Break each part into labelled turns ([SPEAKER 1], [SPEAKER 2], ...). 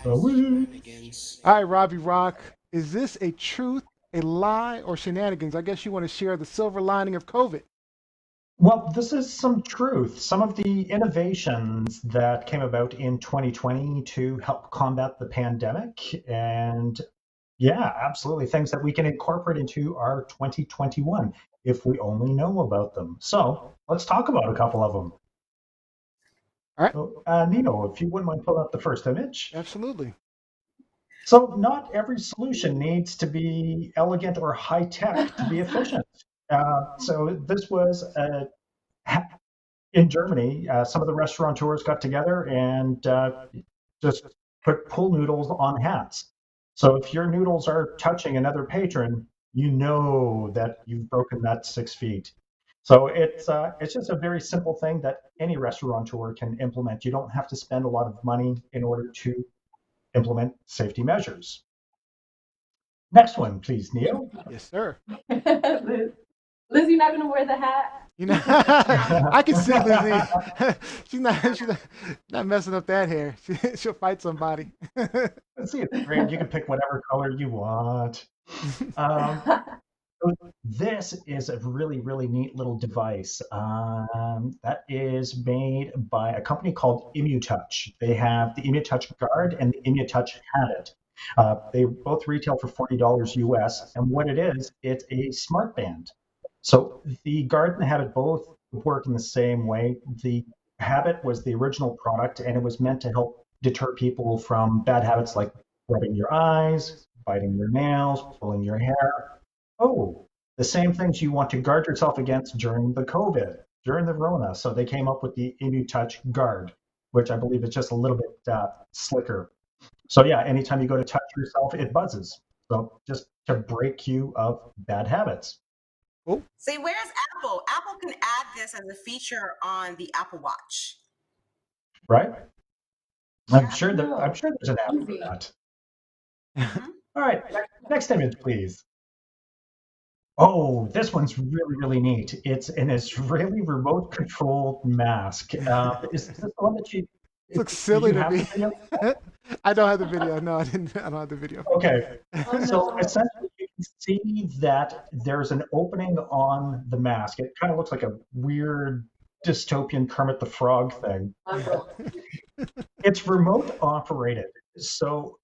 [SPEAKER 1] Woo.
[SPEAKER 2] All right, Robbie Rock. Is this a truth, a lie, or shenanigans? I guess you want to share the silver lining of COVID.
[SPEAKER 1] Well, this is some truth. Some of the innovations that came about in 2020 to help combat the pandemic. And yeah, absolutely. Things that we can incorporate into our 2021 if we only know about them. So let's talk about a couple of them.
[SPEAKER 2] All right,
[SPEAKER 1] So, Nino, if you wouldn't mind pulling up the first image.
[SPEAKER 2] absolutely.
[SPEAKER 1] So not every solution needs to be elegant or high tech to be efficient. So this was in Germany. Some of the restaurateurs got together and just put pool noodles on hats. So if your noodles are touching another patron, you know that you've broken that 6 feet. So it's just a very simple thing that any restaurateur can implement. You don't have to spend a lot of money in order to implement safety measures. Next one, please, Neil.
[SPEAKER 2] Yes, sir.
[SPEAKER 3] Liz, you're not gonna wear the hat?
[SPEAKER 2] You know, I can see Lizzie. She's not messing up that hair. She'll fight somebody.
[SPEAKER 1] Let's see, it's great. You can pick whatever color you want. Um, so this is a really, really neat little device that is made by a company called ImmuTouch. They have the ImmuTouch Guard and the ImmuTouch Habit. They both retail for $40 US, and what it is, it's a smart band. So the Guard and the Habit both work in the same way. The Habit was the original product, and it was meant to help deter people from bad habits like rubbing your eyes, biting your nails, pulling your hair. Oh, the same things you want to guard yourself against during the COVID, during the Rona. So they came up with the ImmuTouch Guard, which I believe is just a little bit slicker. So yeah, anytime you go to touch yourself, it buzzes. So just to break you of bad habits,
[SPEAKER 2] Oh,
[SPEAKER 4] See, where's Apple? Apple can add this as a feature on the Apple Watch.
[SPEAKER 1] right?
[SPEAKER 4] Yeah.
[SPEAKER 1] I'm sure there's an app for
[SPEAKER 3] Easy.
[SPEAKER 1] that.
[SPEAKER 4] Mhm.
[SPEAKER 1] All right, next image, please. Oh, this one's really, really neat. It's an Israeli remote controlled mask. Is this the one that you
[SPEAKER 2] it looks
[SPEAKER 1] did
[SPEAKER 2] silly
[SPEAKER 1] you
[SPEAKER 2] to
[SPEAKER 1] have the
[SPEAKER 2] me.
[SPEAKER 1] video?
[SPEAKER 2] I don't have the video. No, I didn't. I don't have the video.
[SPEAKER 1] Okay.
[SPEAKER 3] Oh
[SPEAKER 1] So
[SPEAKER 3] no.
[SPEAKER 1] essentially, you can see that there's an opening on the mask. It kind of looks like a weird dystopian Kermit the Frog thing. It's remote operated. So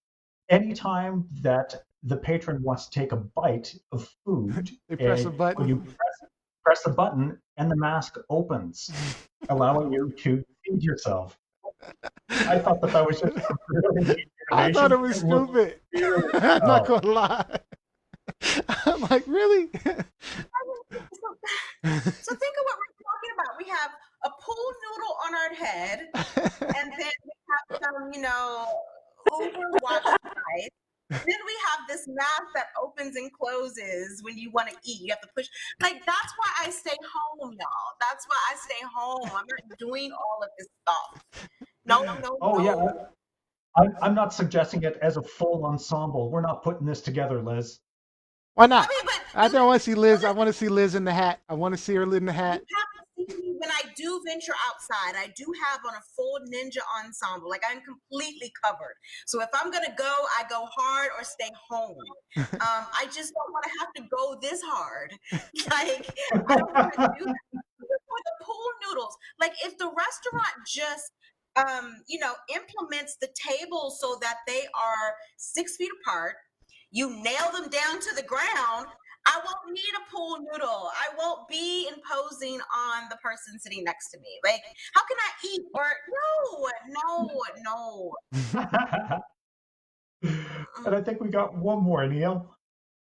[SPEAKER 1] anytime that the patron wants to take a bite of food,
[SPEAKER 2] They press a
[SPEAKER 1] when you
[SPEAKER 2] button.
[SPEAKER 1] press the button and the mask opens, allowing you to feed yourself. I thought that was just a really neat
[SPEAKER 2] I thought it
[SPEAKER 1] innovation.
[SPEAKER 2] was
[SPEAKER 1] It looked
[SPEAKER 2] stupid.
[SPEAKER 1] weird as
[SPEAKER 2] I'm not
[SPEAKER 1] hell.
[SPEAKER 2] gonna lie. I'm like, really?
[SPEAKER 4] So think of what we're talking about. We have a pool noodle on our head, and then we have some, Overwatch device. Then we have this mask that opens and closes when you want to eat. You have to push. Like, that's why I stay home, y'all. That's why I stay home. I'm not doing all of this stuff. No, no,
[SPEAKER 1] Oh yeah,
[SPEAKER 4] no.
[SPEAKER 1] I'm not suggesting it as a full ensemble. We're not putting this together, Liz.
[SPEAKER 2] Why
[SPEAKER 4] I
[SPEAKER 2] not?
[SPEAKER 4] mean, but
[SPEAKER 2] I don't want to see Liz. I want to see Liz in the hat. I want to see her in the
[SPEAKER 4] you
[SPEAKER 2] hat.
[SPEAKER 4] haven't seen me when I do venture outside. I do have on a full ninja ensemble. Like, I'm completely covered. So if I'm gonna go, I go hard or stay home. I just don't want to have to go this hard. Like, I don't want to do that. For the pool noodles, like if the restaurant just implements the tables so that they are 6 feet apart, you nail them down to the ground. I won't need a pool noodle. I won't be imposing on the person sitting next to me. Like, how can I eat? Or no.
[SPEAKER 1] And I think we got one more, Neil.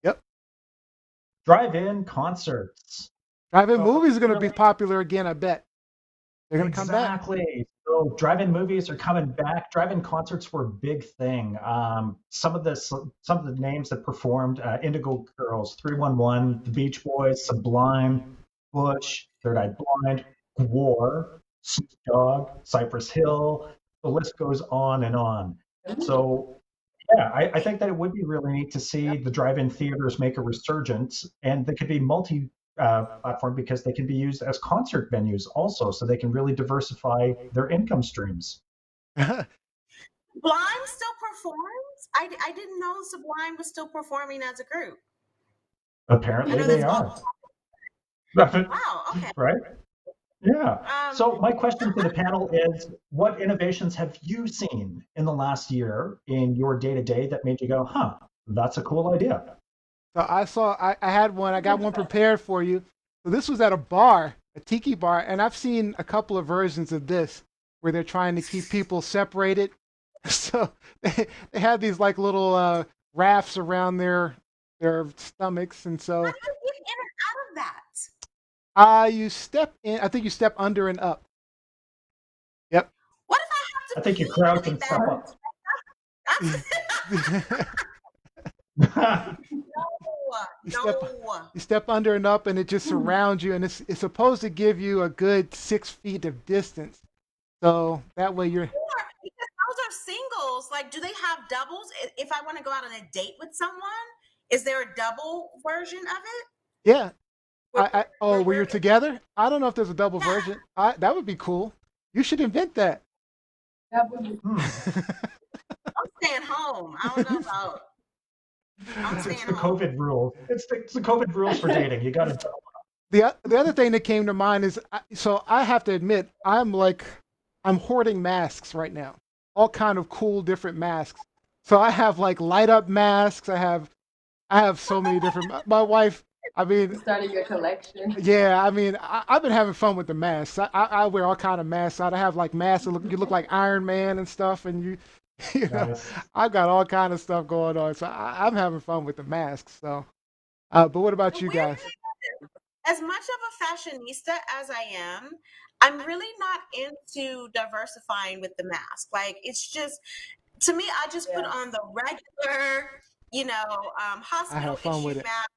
[SPEAKER 2] Yep.
[SPEAKER 1] Drive-in concerts.
[SPEAKER 2] Drive-in
[SPEAKER 1] So
[SPEAKER 2] movies are going to be popular again. I bet they're going to come back.
[SPEAKER 1] exactly. So drive-in movies are coming back. Drive-in concerts were a big thing. Some of the names that performed: Indigo Girls, 311, The Beach Boys, Sublime, Bush, Third Eye Blind, War, Snoop Dogg, Cypress Hill. The list goes on and on. So yeah, I think that it would be really neat to see the drive-in theaters make a resurgence, and they could be multi-platform because they can be used as concert venues also, so they can really diversify their income streams.
[SPEAKER 4] Sublime still performs? I didn't know Sublime was still performing as a group. I
[SPEAKER 1] Apparently
[SPEAKER 4] know
[SPEAKER 1] they
[SPEAKER 4] that's
[SPEAKER 1] are.
[SPEAKER 4] all.
[SPEAKER 1] Right?
[SPEAKER 4] Wow. Okay.
[SPEAKER 1] Yeah.
[SPEAKER 4] Um,
[SPEAKER 1] So my question to the panel is, what innovations have you seen in the last year in your day-to-day that made you go, huh, that's a cool idea?
[SPEAKER 2] So I had one. I got one prepared for you. So this was at a bar, a tiki bar, and I've seen a couple of versions of this where they're trying to keep people separated. So they have these like little rafts around their stomachs, and
[SPEAKER 4] how
[SPEAKER 2] so
[SPEAKER 4] do you get in and out of that?
[SPEAKER 2] you step in. I think you step under and up. Yep.
[SPEAKER 4] What if I have
[SPEAKER 1] I
[SPEAKER 4] to
[SPEAKER 1] think you
[SPEAKER 4] pee
[SPEAKER 1] crouch
[SPEAKER 4] really
[SPEAKER 1] and step
[SPEAKER 4] bad?
[SPEAKER 1] up.
[SPEAKER 2] You
[SPEAKER 4] No,
[SPEAKER 2] step
[SPEAKER 4] no.
[SPEAKER 2] you step under and up, and it just surrounds you, and it's supposed to give you a good 6 feet of distance. So that way you're
[SPEAKER 4] Sure, because those are singles. Like, do they have doubles? If I want to go out on a date with someone, is there a double version of it?
[SPEAKER 2] yeah.
[SPEAKER 4] Where,
[SPEAKER 2] Oh, where
[SPEAKER 4] where,
[SPEAKER 2] you're together? I don't know if there's a double
[SPEAKER 4] yeah,
[SPEAKER 2] version. That would be cool. You should invent that.
[SPEAKER 3] That would be
[SPEAKER 1] Hmm.
[SPEAKER 4] I'm staying home. I don't know about. I'm
[SPEAKER 1] It's
[SPEAKER 4] staying
[SPEAKER 1] the
[SPEAKER 4] home.
[SPEAKER 1] COVID rules. It's the COVID rules for dating. You got to.
[SPEAKER 2] The other thing that came to mind is so I have to admit I'm hoarding masks right now, all kind of cool different masks. So I have like light up masks. I have so many different. My wife. I mean,
[SPEAKER 3] starting your collection.
[SPEAKER 2] yeah. I mean, I've been having fun with the masks. I wear all kind of masks. I have like masks that you look like Iron Man and stuff, and you know,
[SPEAKER 1] Nice.
[SPEAKER 2] I've got all kind of stuff going on. So I'm having fun with the masks. So, but what about
[SPEAKER 4] The
[SPEAKER 2] you
[SPEAKER 4] weird
[SPEAKER 2] guys?
[SPEAKER 4] thing is, as much of a fashionista as I am, I'm really not into diversifying with the mask. Like, it's just, to me, I just put
[SPEAKER 3] Yeah.
[SPEAKER 4] on the regular,
[SPEAKER 2] I
[SPEAKER 4] hospital
[SPEAKER 2] have fun with
[SPEAKER 4] issue
[SPEAKER 2] it.
[SPEAKER 4] mask.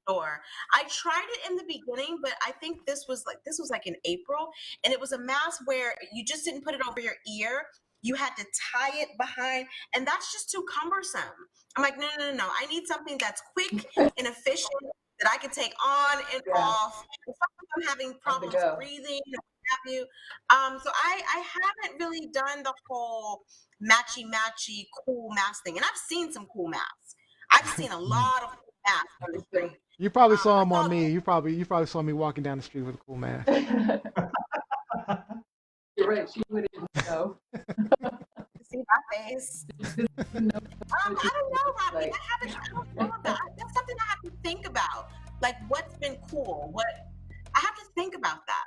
[SPEAKER 4] Store. I tried it in the beginning, but I think this was like in April, and it was a mask where you just didn't put it over your ear. You had to tie it behind, and that's just too cumbersome. I'm like, no, no, no, no. I need something that's quick and efficient that I can take on and
[SPEAKER 3] Yeah,
[SPEAKER 4] off. Especially if I'm having
[SPEAKER 3] on the
[SPEAKER 4] problems
[SPEAKER 3] go.
[SPEAKER 4] breathing, or what have you. So I haven't really done the whole matchy matchy cool mask thing, and I've seen some cool masks. I've seen a lot of cool masks on the
[SPEAKER 3] Me too.
[SPEAKER 4] street.
[SPEAKER 2] You probably saw
[SPEAKER 4] I
[SPEAKER 2] him on
[SPEAKER 4] thought,
[SPEAKER 2] me. You probably saw me walking down the street with a cool mask.
[SPEAKER 3] You're right. She wouldn't know.
[SPEAKER 4] see my face.
[SPEAKER 3] You know
[SPEAKER 4] I
[SPEAKER 3] what you
[SPEAKER 4] don't know, Robbie.
[SPEAKER 3] like.
[SPEAKER 4] I don't know about. That's something I have to think about. Like, what's been cool? I have to think about that.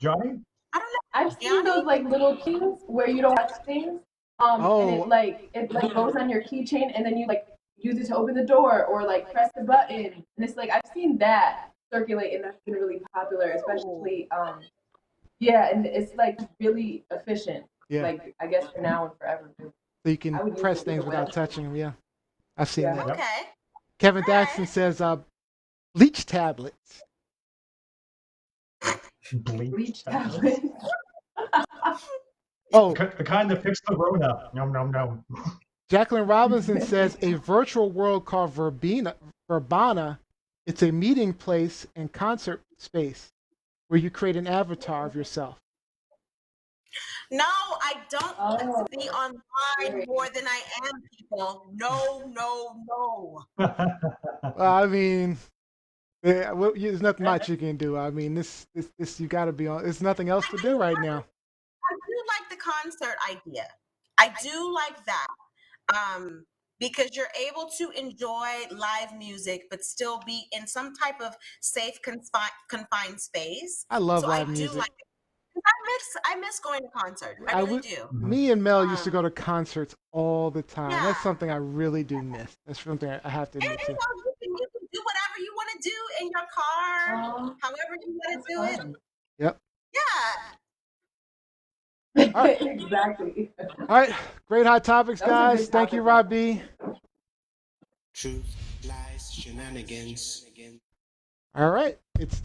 [SPEAKER 1] Johnny?
[SPEAKER 4] I don't know.
[SPEAKER 3] I've seen
[SPEAKER 4] Yanni?
[SPEAKER 3] those like little keys where you don't touch things, and
[SPEAKER 2] Oh,
[SPEAKER 3] it like goes on your keychain, and then you like use it to open the door or like press the button, and it's like I've seen that circulate, and that's been really popular, especially yeah, and it's like really efficient.
[SPEAKER 2] yeah.
[SPEAKER 3] Like I guess for now and forever. Too.
[SPEAKER 2] So you can
[SPEAKER 3] I would use
[SPEAKER 2] press
[SPEAKER 3] it either
[SPEAKER 2] things without
[SPEAKER 3] way.
[SPEAKER 2] touching them. Yeah, I've seen
[SPEAKER 3] Yeah.
[SPEAKER 2] that.
[SPEAKER 1] Yep.
[SPEAKER 4] Okay.
[SPEAKER 2] Kevin
[SPEAKER 4] All
[SPEAKER 2] Daxton
[SPEAKER 4] right.
[SPEAKER 2] says bleach tablets.
[SPEAKER 1] Bleach
[SPEAKER 3] Bleach
[SPEAKER 1] tablets.
[SPEAKER 3] tablets.
[SPEAKER 2] Oh,
[SPEAKER 1] The kind that fix the Rona. Nom nom nom.
[SPEAKER 2] Jacqueline Robinson says a virtual world called Verbana. It's a meeting place and concert space where you create an avatar of yourself.
[SPEAKER 4] No, I don't want
[SPEAKER 3] Oh,
[SPEAKER 4] to be online more than I am, people. No, no, no.
[SPEAKER 2] I mean, there's nothing much you can do. I mean, this you got to be on. There's nothing else to do right now.
[SPEAKER 4] I do like the concert idea. I do like that. Because you're able to enjoy live music, but still be in some type of safe, confined space.
[SPEAKER 2] I love
[SPEAKER 4] So I
[SPEAKER 2] live
[SPEAKER 4] do
[SPEAKER 2] music.
[SPEAKER 4] like it. I miss going to concerts. I really do.
[SPEAKER 2] Me and Mel used to
[SPEAKER 4] Um,
[SPEAKER 2] go to concerts all the time.
[SPEAKER 4] yeah.
[SPEAKER 2] That's something I really do miss. That's something I have to
[SPEAKER 4] And
[SPEAKER 2] admit
[SPEAKER 4] you
[SPEAKER 2] to.
[SPEAKER 4] know, you can do whatever you want to do in your car, however you want to do it.
[SPEAKER 3] fun.
[SPEAKER 2] Yep.
[SPEAKER 4] Yeah.
[SPEAKER 2] All right.
[SPEAKER 3] Exactly.
[SPEAKER 2] All right. Great hot topics,
[SPEAKER 3] That was a
[SPEAKER 2] guys.
[SPEAKER 3] good
[SPEAKER 2] Thank you,
[SPEAKER 3] topic.
[SPEAKER 2] Rob B.
[SPEAKER 5] Truth, lies, shenanigans.
[SPEAKER 2] All right.